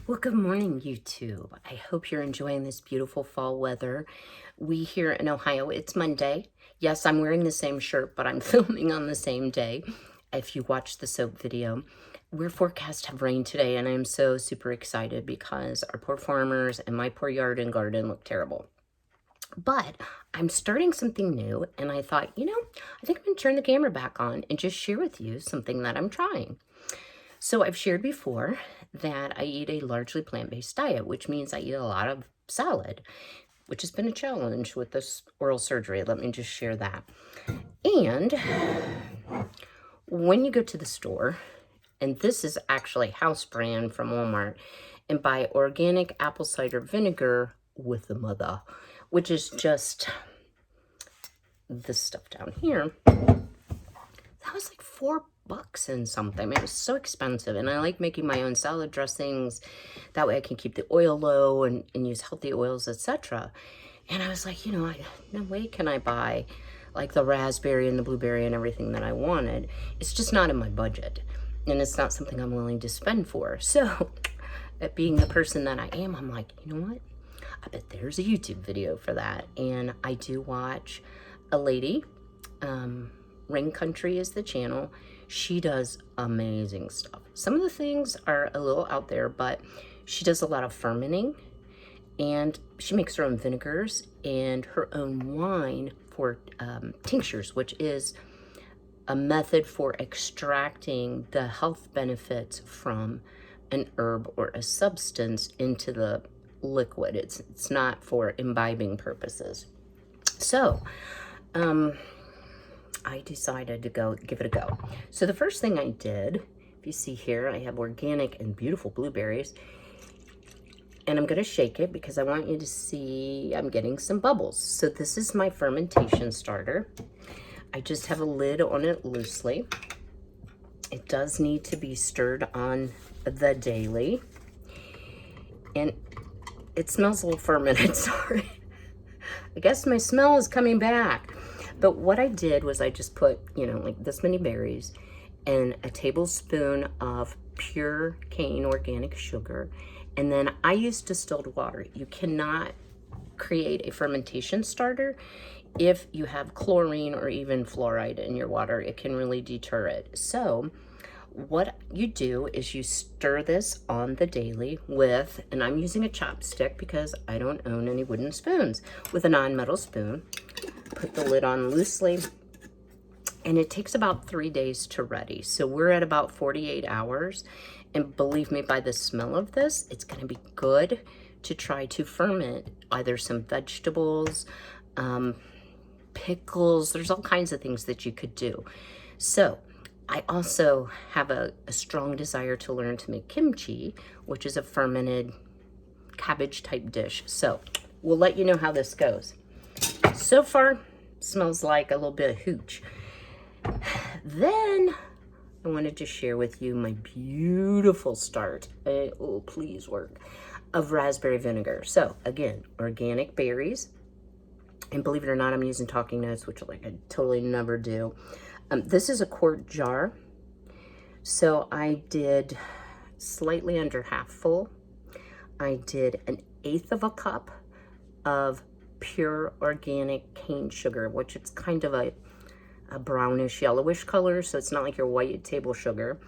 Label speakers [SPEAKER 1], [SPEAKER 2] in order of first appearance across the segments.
[SPEAKER 1] Well, good morning, YouTube. I hope you're enjoying this beautiful fall weather. We here in Ohio, it's Monday. Yes, I'm wearing the same shirt, but I'm filming on the same day. If you watch the soap video, we're forecast to have rain today, and I'm so super excited because our poor farmers and my poor yard and garden look terrible. But I'm starting something new, and I thought, I think I'm going to turn the camera back on and just share with you something that I'm trying. So I've shared before that I eat a largely plant-based diet, which means I eat a lot of salad, which has been a challenge with this oral surgery. Let me just share that. And when you go to the store, and this is actually house brand from Walmart, and buy organic apple cider vinegar with the mother, which is just this stuff down here. That was like $4 and something. I mean, it was so expensive, and I like making my own salad dressings. That way I can keep the oil low and use healthy oils, etc. And I was like, no way can I buy like the raspberry and the blueberry and everything that I wanted. It's just not in my budget, and it's not something I'm willing to spend for. So at being the person that I am, I'm like, you know what? I bet there's a YouTube video for that. And I do watch a lady, Rain Country is the channel. She does amazing stuff. Some of the things are a little out there, but she does a lot of fermenting, and she makes her own vinegars and her own wine for tinctures, which is a method for extracting the health benefits from an herb or a substance into the liquid. It's not for imbibing purposes. So, I decided to give it a go. So the first thing I did, if you see here, I have organic and beautiful blueberries, and I'm gonna shake it because I want you to see I'm getting some bubbles. So this is my fermentation starter. I just have a lid on it loosely. It does need to be stirred on the daily, and it smells a little fermented, sorry. I guess my smell is coming back. But what I did was I just put, like this many berries and a tablespoon of pure cane organic sugar. And then I use distilled water. You cannot create a fermentation starter if you have chlorine or even fluoride in your water. It can really deter it. So what you do is you stir this on the daily with, and I'm using a chopstick because I don't own any wooden spoons, with a non-metal spoon. Put the lid on loosely, and it takes about 3 days to ready. So we're at about 48 hours, and believe me, by the smell of this, it's going to be good to try to ferment either some vegetables, pickles. There's all kinds of things that you could do. So I also have a strong desire to learn to make kimchi, which is a fermented cabbage type dish. So we'll let you know how this goes. So far, smells like a little bit of hooch. Then I wanted to share with you my beautiful start, oh please work, of raspberry vinegar. So again, organic berries, and believe it or not, I'm using talking notes, which like I totally never do. This is a quart jar, so I did slightly under half full. I did 1/8 of a cup of pure organic cane sugar, which it's kind of a brownish yellowish color, so it's not like your white table sugar.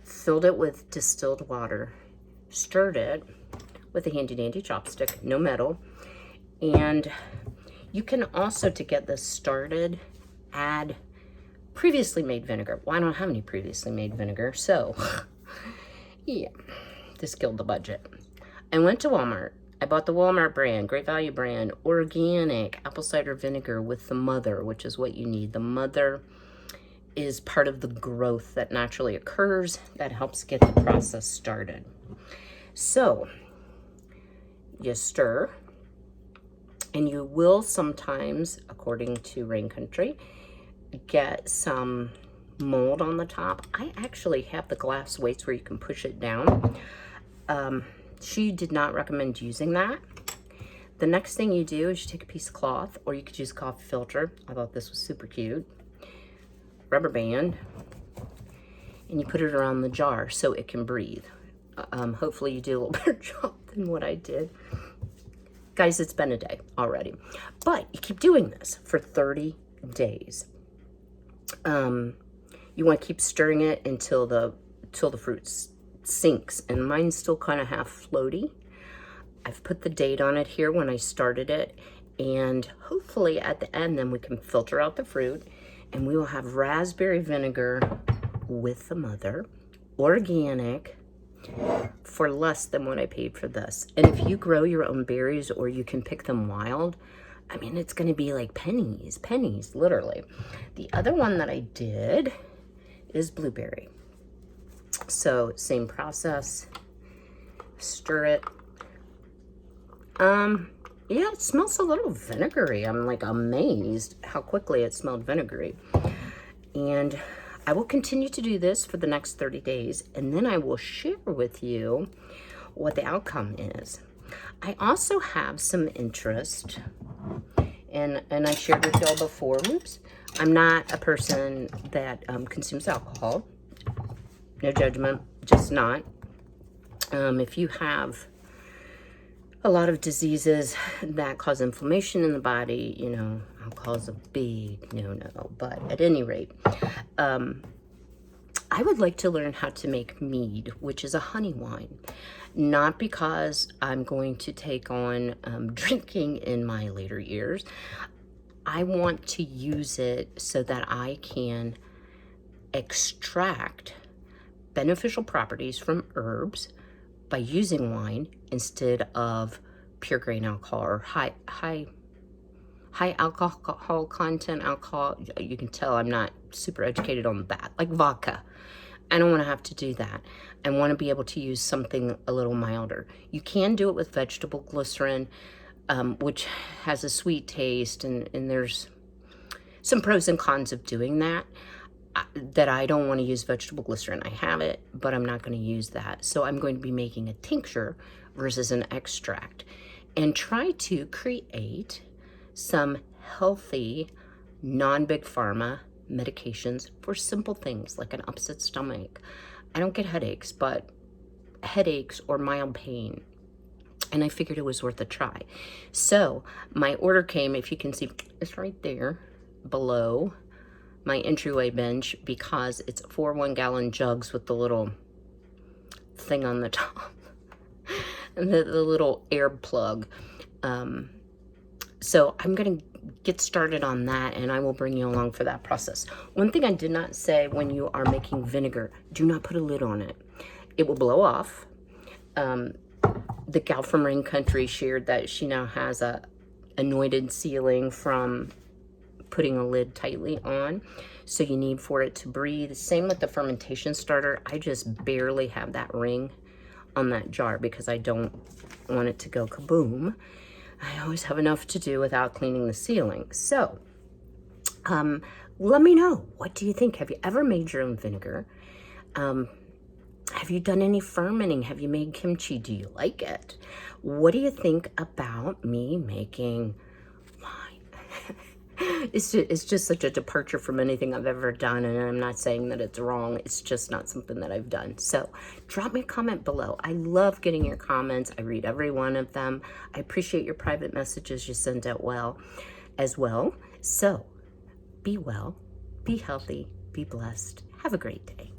[SPEAKER 1] Filled it with distilled water, stirred it with a handy dandy chopstick, no metal. And you can also, to get this started, add previously made vinegar. Well, I don't have any previously made vinegar, so yeah, this killed the budget. I went to Walmart. I bought the Walmart brand, Great Value brand, organic apple cider vinegar with the mother, which is what you need. The mother is part of the growth that naturally occurs that helps get the process started. So you stir, and you will sometimes, according to Rain Country, get some mold on the top. I actually have the glass weights where you can push it down. She did not recommend using that. The next thing you do is you take a piece of cloth, or you could use a coffee filter. I thought this was super cute. Rubber band, and you put it around the jar so it can breathe. Hopefully you do a little better job than what I did. Guys, it's been a day already. But you keep doing this for 30 days. You want to keep stirring it until the fruit sinks. And mine's still kind of half floaty. I've put the date on it here when I started it. And hopefully at the end, then we can filter out the fruit. And we will have raspberry vinegar with the mother, organic, for less than what I paid for this. And if you grow your own berries or you can pick them wild, I mean, it's going to be like pennies, literally. The other one that I did is blueberry. So same process, stir it. Yeah, it smells a little vinegary. I'm like amazed how quickly it smelled vinegary. And I will continue to do this for the next 30 days, and then I will share with you what the outcome is. I also have some interest, and I shared with y'all before, oops, I'm not a person that consumes alcohol. No judgment, just not. If you have a lot of diseases that cause inflammation in the body, you know, alcohol is a big no-no. But at any rate, I would like to learn how to make mead, which is a honey wine. Not because I'm going to take on drinking in my later years. I want to use it so that I can extract beneficial properties from herbs by using wine instead of pure grain alcohol or high alcohol content alcohol. You can tell I'm not super educated on that, like vodka. I don't want to have to do that. I want to be able to use something a little milder. You can do it with vegetable glycerin, which has a sweet taste, and there's some pros and cons of doing that. That I don't want to use vegetable glycerin. I have it, but I'm not going to use that. So I'm going to be making a tincture versus an extract and try to create some healthy, non-big pharma medications for simple things like an upset stomach. I don't get headaches, but headaches or mild pain. And I figured it was worth a try. So my order came, if you can see, it's right there below my entryway bench, because it's 4 1-gallon jugs with the little thing on the top and the little air plug. So I'm going to get started on that, and I will bring you along for that process. One thing I did not say: when you are making vinegar, do not put a lid on it. It will blow off. The gal from Rain Country shared that she now has a anointed ceiling from putting a lid tightly on, so you need for it to breathe. Same with the fermentation starter. I just barely have that ring on that jar because I don't want it to go kaboom. I always have enough to do without cleaning the ceiling. So let me know, what do you think? Have you ever made your own vinegar? Have you done any fermenting? Have you made kimchi? Do you like it? What do you think about me making wine? It's just such a departure from anything I've ever done, and I'm not saying that it's wrong. It's just not something that I've done. So drop me a comment below. I love getting your comments. I read every one of them. I appreciate your private messages you send out as well. So be well, be healthy, be blessed. Have a great day.